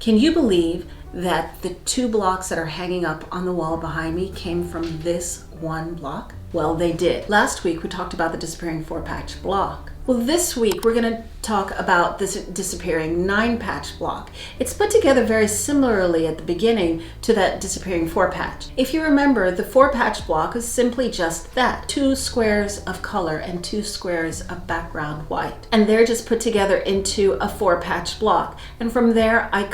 Can you believe that the 2 blocks that are hanging up on the wall behind me came from this one block? Well, they did. Last week we talked about the disappearing 4-patch block. Well, this week we're going to talk about this disappearing 9-patch block. It's put together very similarly at the beginning to that disappearing 4-patch. If you remember, the 4-patch block is simply just that, 2 squares of color and 2 squares of background white. And they're just put together into a 4-patch block. And from there I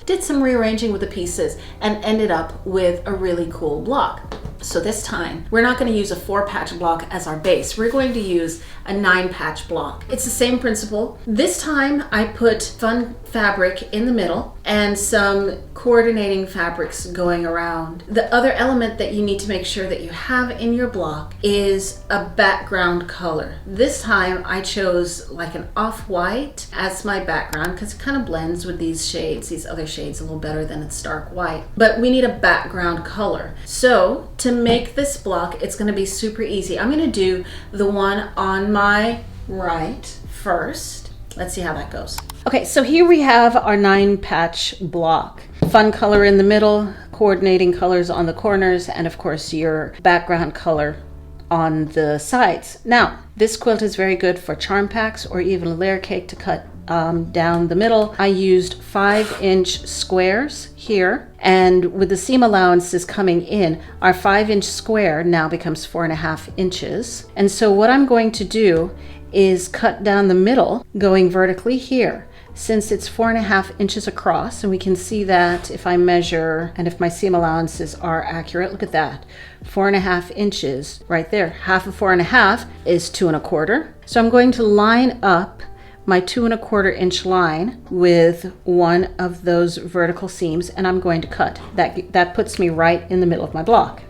did some rearranging with the pieces and ended up with a really cool block. So this time, we're not going to use a 4-patch block as our base. We're going to use a 9-patch block. It's the same principle. This time, I put fun fabric in the middle and some coordinating fabrics going around. The other element that you need to make sure that you have in your block is a background color. This time, I chose like an off-white as my background because it kind of blends with these shades, these other shades a little better than it's stark white. But we need a background color. So to make this block, it's going to be super easy. I'm going to do the one on my right first. Let's see how that goes. Okay, so here we have our 9-patch block. Fun color in the middle, coordinating colors on the corners, and of course your background color on the sides. Now, this quilt is very good for charm packs or even a layer cake to cut down the middle. I used 5-inch squares here, and with the seam allowances coming in, our 5-inch square now becomes 4.5 inches. And so what I'm going to do is cut down the middle going vertically here. Since it's 4.5 inches across, and we can see that if I measure and if my seam allowances are accurate, look at that, 4.5 inches right there. Half of 4.5 is 2.25. So I'm going to line up my 2.25 inch line with one of those vertical seams, and I'm going to cut. That puts me right in the middle of my block.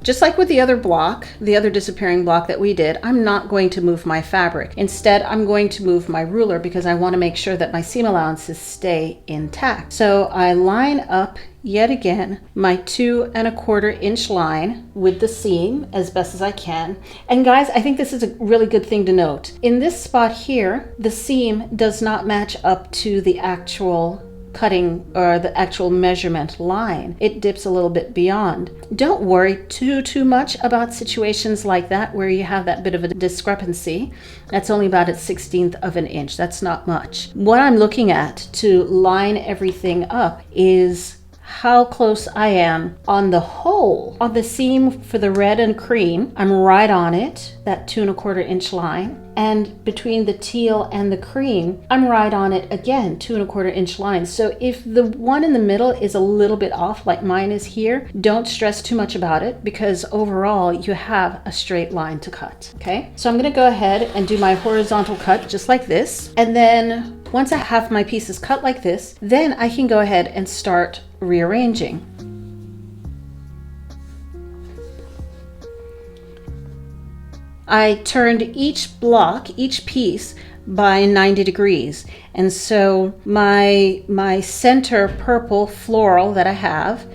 Just like with the other block, the other disappearing block that we did, I'm not going to move my fabric. Instead, I'm going to move my ruler because I want to make sure that my seam allowances stay intact. So I line up yet again my 2.25 inch line with the seam as best as I can. And guys, I think this is a really good thing to note. In this spot here, the seam does not match up to the actual cutting or the actual measurement line. It dips a little bit beyond. Don't worry too much about situations like that where you have that bit of a discrepancy. That's only about 1/16 of an inch. That's not much. What I'm looking at to line everything up is how close I am on the hole. On the seam for the red and cream, I'm right on it, that 2.25 inch line. And between the teal and the cream, I'm right on it again, 2.25 inch line. So if the one in the middle is a little bit off, like mine is here, don't stress too much about it because overall you have a straight line to cut, okay? So I'm gonna go ahead and do my horizontal cut just like this. And then once I have my pieces cut like this, then I can go ahead and start rearranging. I turned each block, each piece, by 90 degrees. And so my center purple floral that I have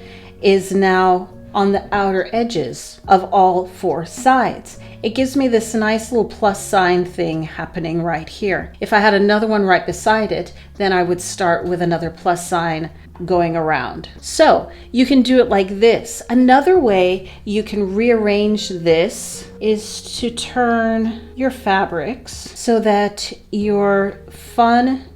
is now on the outer edges of all 4 sides. It gives me this nice little plus sign thing happening right here. If I had another one right beside it, then I would start with another plus sign going around. So you can do it like this. Another way you can rearrange this is to turn your fabrics so that your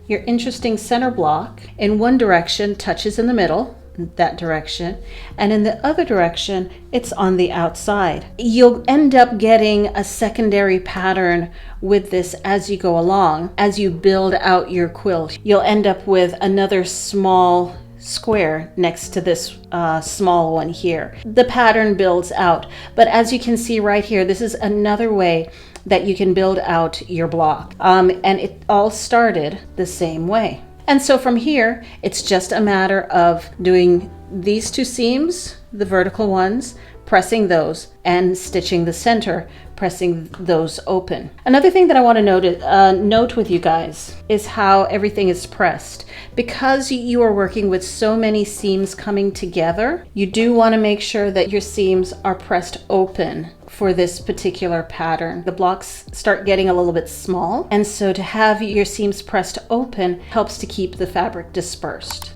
interesting center block in one direction touches in the middle, that direction, and in the other direction it's on the outside. You'll end up getting a secondary pattern with this as you go along. As you build out your quilt, you'll end up with another small square next to this small one here. The pattern builds out, but as you can see right here, this is another way that you can build out your block, and it all started the same way. And so from here, it's just a matter of doing these 2 seams, the vertical ones, pressing those, and stitching the center, pressing those open. Another thing that I want to note with you guys is how everything is pressed. Because you are working with so many seams coming together, you do want to make sure that your seams are pressed open for this particular pattern. The blocks start getting a little bit small, and so to have your seams pressed open helps to keep the fabric dispersed.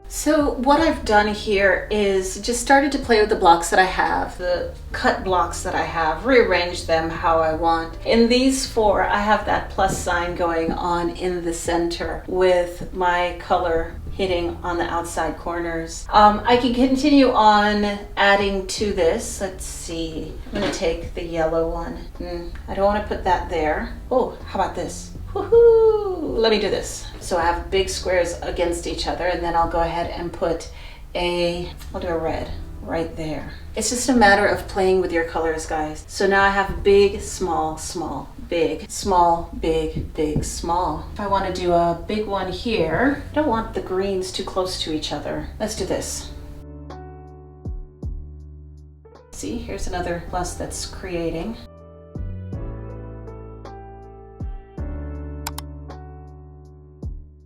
So what I've done here is just started to play with the blocks that I have, the cut blocks that I have, rearrange them how I want. In these four, I have that plus sign going on in the center with my color hitting on the outside corners. I can continue on adding to this. Let's see, I'm gonna take the yellow one. I don't wanna put that there. Oh, how about this? Woohoo! Let me do this. So I have big squares against each other, and then I'll go ahead and put I'll do a red right there. It's just a matter of playing with your colors, guys. So now I have big, small, small, big, small, big, big, small. If I want to do a big one here, I don't want the greens too close to each other. Let's do this. See, here's another plus that's creating.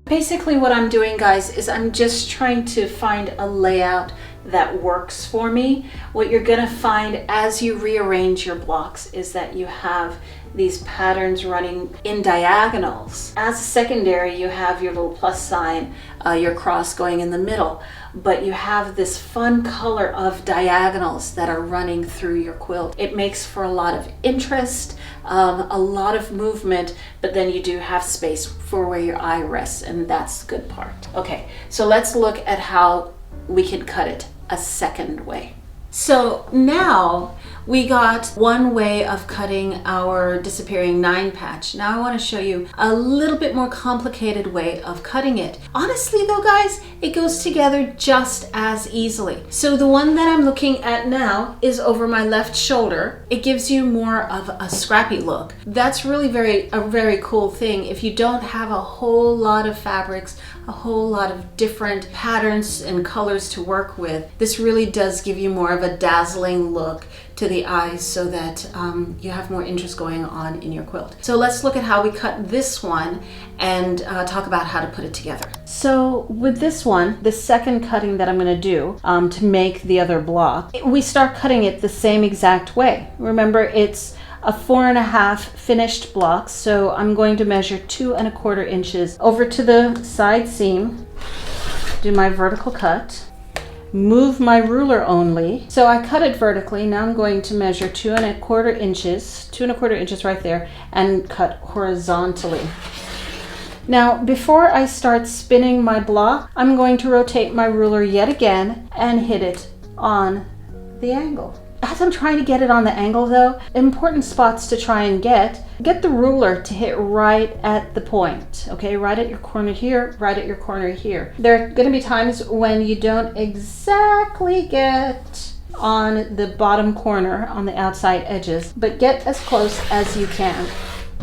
Basically what I'm doing, guys, is I'm just trying to find a layout that works for me. What you're gonna find as you rearrange your blocks is that you have these patterns running in diagonals. As a secondary, you have your little plus sign, your cross going in the middle, but you have this fun color of diagonals that are running through your quilt. It makes for a lot of interest, a lot of movement, but then you do have space for where your eye rests, and that's the good part. Okay, so let's look at how we can cut it a second way. So now we got one way of cutting our disappearing 9 patch. Now I want to show you a little bit more complicated way of cutting it. Honestly though, guys, it goes together just as easily. So the one that I'm looking at now is over my left shoulder. It gives you more of a scrappy look. That's really a very cool thing. If you don't have a whole lot of fabrics, a whole lot of different patterns and colors to work with, this really does give you more of a dazzling look to the eyes so that you have more interest going on in your quilt. So let's look at how we cut this one and talk about how to put it together. So with this one, the second cutting that I'm going to do to make the other block, we start cutting it the same exact way. Remember, it's a 4.5 finished block, so I'm going to measure 2 1/4 inches over to the side seam, do my vertical cut, move my ruler only. So I cut it vertically. Now I'm going to measure 2 1/4 inches, 2 1/4 inches right there, and cut horizontally. Now, before I start spinning my block, I'm going to rotate my ruler yet again and hit it on the angle. As I'm trying to get it on the angle though, important spots to try and get the ruler to hit right at the point, okay? Right at your corner here, right at your corner here. There are gonna be times when you don't exactly get on the bottom corner on the outside edges, but get as close as you can.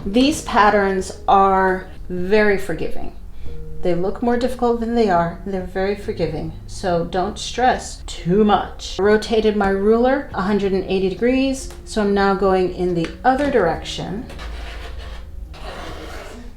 These patterns are very forgiving. They look more difficult than they are. They're very forgiving, so don't stress too much. I rotated my ruler 180 degrees, so I'm now going in the other direction.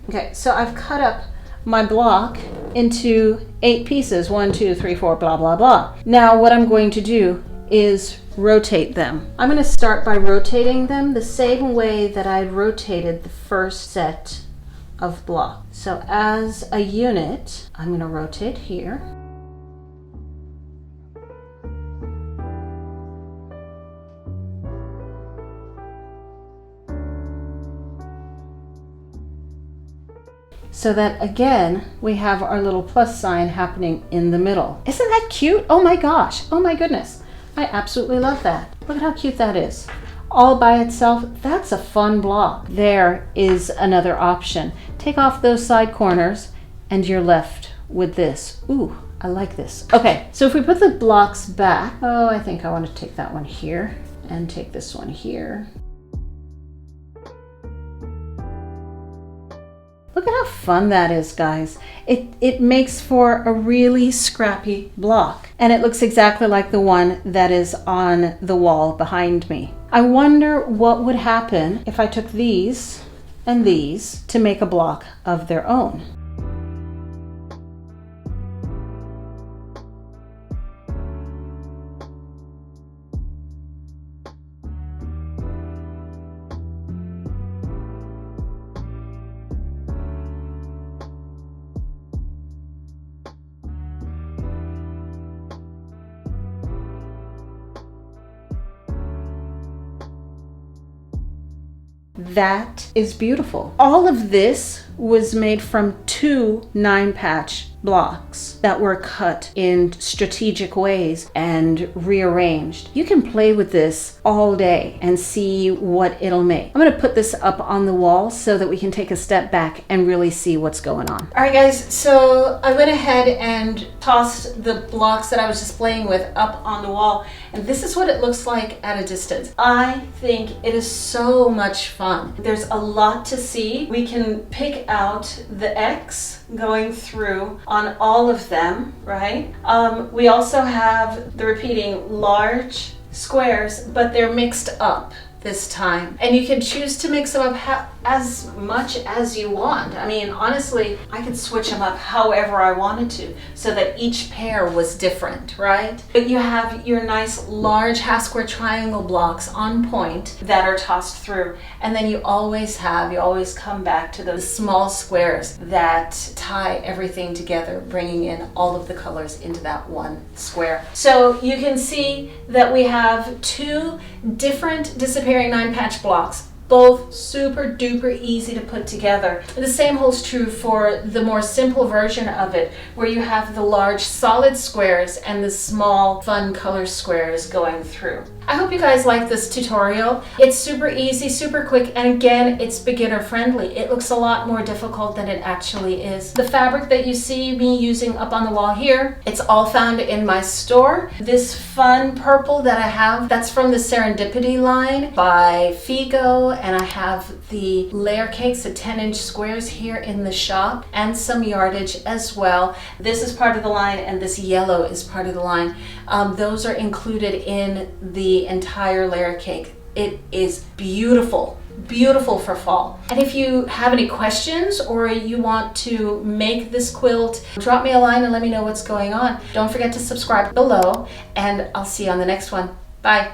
Okay, so I've cut up my block into 8 pieces, 1, 2, 3, 4, blah, blah, blah. Now what I'm going to do is rotate them. I'm going to start by rotating them the same way that I rotated the first set of block. So as a unit, I'm going to rotate here. So that again, we have our little plus sign happening in the middle. Isn't that cute? Oh my gosh, oh my goodness. I absolutely love that. Look at how cute that is. All by itself, that's a fun block. There is another option. Take off those side corners and you're left with this. Ooh, I like this. Okay, so if we put the blocks back, oh, I think I want to take that one here and take this one here. Look at how fun that is, guys. It makes for a really scrappy block, and it looks exactly like the one that is on the wall behind me. I wonder what would happen if I took these and these to make a block of their own. That is beautiful. All of this was made from 2 9-patch blocks that were cut in strategic ways and rearranged. You can play with this all day and see what it'll make. I'm going to put this up on the wall so that we can take a step back and really see what's going on. All right, guys, so I went ahead and tossed the blocks that I was just playing with up on the wall, and this is what it looks like at a distance. I think it is so much fun. There's a lot to see. We can pick out the X going through on all of them, right? We also have the repeating large squares, but they're mixed up this time. And you can choose to mix them up as much as you want. I mean, honestly, I could switch them up however I wanted to so that each pair was different, right? But you have your nice large half square triangle blocks on point that are tossed through. And then you always come back to those small squares that tie everything together, bringing in all of the colors into that one square. So you can see that we have 2 different disappearing 9-patch blocks, both super duper easy to put together. The same holds true for the more simple version of it, where you have the large solid squares and the small fun color squares going through. I hope you guys like this tutorial. It's super easy, super quick, and again, it's beginner friendly. It looks a lot more difficult than it actually is. The fabric that you see me using up on the wall here, it's all found in my store. This fun purple that I have, that's from the Serendipity line by Figo, and I have the layer cakes, the 10-inch squares here in the shop, and some yardage as well. This is part of the line, and this yellow is part of the line. Those are included in the entire layer cake. It is beautiful, beautiful for fall. And if you have any questions or you want to make this quilt, drop me a line and let me know what's going on. Don't forget to subscribe below, and I'll see you on the next one. Bye.